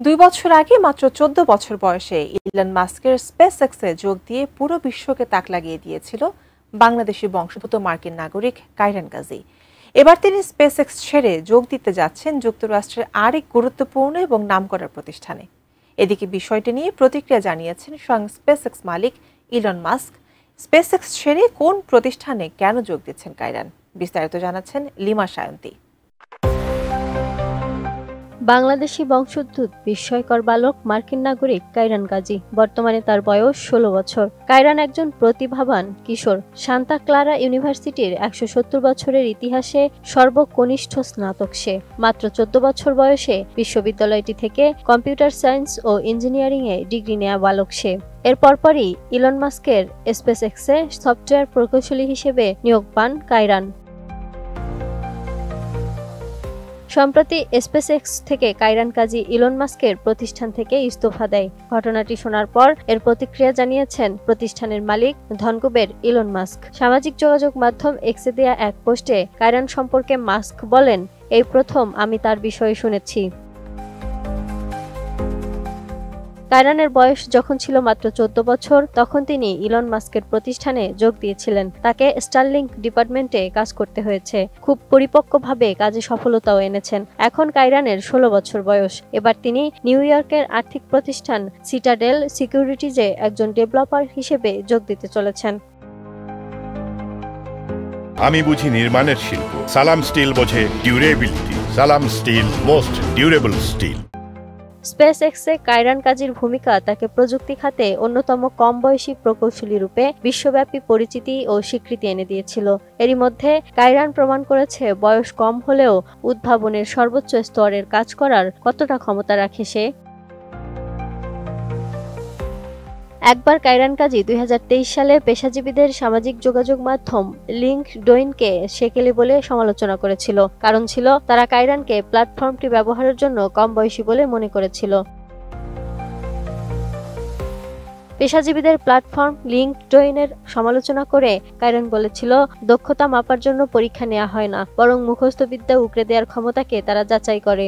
2 বছর আগে মাত্র 14 বছর বয়সে ইলন মাস্কের স্পেসএক্সে যোগ দিয়ে পুরো বিশ্বকে তাক লাগিয়ে দিয়েছিল বাংলাদেশি বংশোদ্ভূত মার্কিন নাগরিক কায়রান কাজী। এবার তিনি স্পেসএক্স ছেড়ে যোগ দিতে যাচ্ছেন যুক্তরাষ্ট্রের আরেক গুরুত্বপূর্ণ এবং নামকরা প্রতিষ্ঠানে। এদিকে বিষয়টি নিয়ে প্রতিক্রিয়া জানিয়েছেন স্বয়ং স্পেসএক্স মালিক ইলন মাস্ক। স্পেসএক্স ছেড়ে কোন প্রতিষ্ঠানে কেন যোগ দিচ্ছেন কায়রান, বিস্তারিত জানাচ্ছেন লিমা সায়ন্তী। বাংলাদেশি বংশোদ্ভূত বিস্ময়কর বালক মার্কিন নাগরিক কায়রান কাজী। বর্তমানে তার বয়স 16 বছর। কায়রান একজন প্রতিভাবান কিশোর। সান্তা ক্লারা ইউনিভার্সিটির 170 বছরের ইতিহাসে সর্বকনিষ্ঠ স্নাতক সে। মাত্র 14 বছর বয়সে বিশ্ববিদ্যালয়টি থেকে কম্পিউটার সায়েন্স ও ইঞ্জিনিয়ারিংয়ে ডিগ্রি নেয়া বালক সে। এর পরপরই ইলন মাস্কের স্পেসএক্সে সফটওয়্যার প্রকৌশলী হিসেবে নিয়োগ পান কায়রান। সম্প্রতি স্পেসএক্স থেকে কায়রান কাজী ইলন মাস্কের প্রতিষ্ঠান থেকে ইস্তফা দেয়। ঘটনাটি শোনার পর এর প্রতিক্রিয়া জানিয়েছেন প্রতিষ্ঠানের মালিক ধনকুবের ইলন মাস্ক। সামাজিক যোগাযোগ মাধ্যম এক্সে দেয়া এক পোস্টে কায়রান সম্পর্কে মাস্ক বলেন, এই প্রথম আমি তার বিষয়ে শুনেছি। কায়রানের বয়স যখন ছিল মাত্র 14 বছর, তখন তিনি ইলন মাস্কের প্রতিষ্ঠানে যোগ দিয়েছিলেন। তাকে স্টারলিংক ডিপার্টমেন্টে কাজ করতে হয়েছে। খুব পরিপক্কভাবে কাজে সফলতাও এনেছেন। এখন কায়রানের 16 বছর বয়স। এবার তিনি নিউ ইয়র্কের আর্থিক প্রতিষ্ঠান সিটাডেল সিকিউরিটিজে একজন ডেভেলপার হিসেবে যোগ দিতে চলেছেন। আমি বুঝি নির্মাণের শিল্প, সালাম স্টিল বোঝে ডিউরেবিলিটি। সালাম স্টিল, মোস্ট ডিউরেবল স্টিল। স্পেসএক্সে কায়রান কাজীর ভূমিকা তাকে প্রযুক্তি খাতে অন্যতম কম বয়সী প্রকৌশলী রূপে বিশ্বব্যাপী পরিচিতি ও স্বীকৃতি এনে দিয়েছিল। এরই মধ্যে কায়রান প্রমাণ করেছে বয়স কম হলেও উদ্ভাবনের সর্বোচ্চ স্তরের কাজ করার কতটা ক্ষমতা রাখে সে। একবার কায়রান কাজী 2023 সালে পেশাজীবীদের সামাজিক যোগাযোগ মাধ্যম লিঙ্কডইনকে সেকেলে বলে সমালোচনা করেছিল। কারণ ছিল তারা কায়রানকে প্ল্যাটফর্মটি ব্যবহারের জন্য কম বয়সী বলে মনে করেছিল। পেশাজীবীদের প্ল্যাটফর্ম লিঙ্কডইনের সমালোচনা করে কায়রান বলেছিল, দক্ষতা মাপার জন্য পরীক্ষা নেওয়া হয় না, বরং মুখস্থ বিদ্যা উকরে দেওয়ার ক্ষমতাকে তারা যাচাই করে।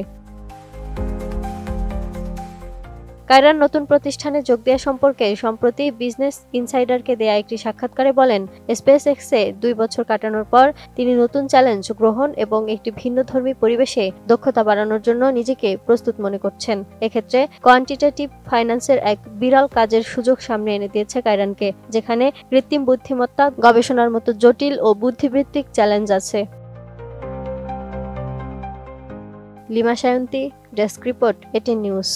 কায়রান নতুন প্রতিষ্ঠানে যোগ দেওয়া সম্পর্কে সম্প্রতি বিজনেস ইনসাইডারকে দেয়া একটি সাক্ষাৎকারে বলেন, স্পেসএক্সে 2 বছর কাটানোর পর তিনি নতুন চ্যালেঞ্জ গ্রহণ এবং একটি ভিন্নধর্মী পরিবেশে দক্ষতা বাড়ানোর জন্য নিজেকে প্রস্তুত মনে করছেন। এক্ষেত্রে কোয়ান্টিটেটিভ ফাইন্যান্সের এক বিরল কাজের সুযোগ সামনে এনে দিয়েছে কায়রানকে, যেখানে কৃত্রিম বুদ্ধিমত্তা গবেষণার মতো জটিল ও বুদ্ধিবৃত্তিক চ্যালেঞ্জ আছে। Lima Sayanti, desk report, 18 news.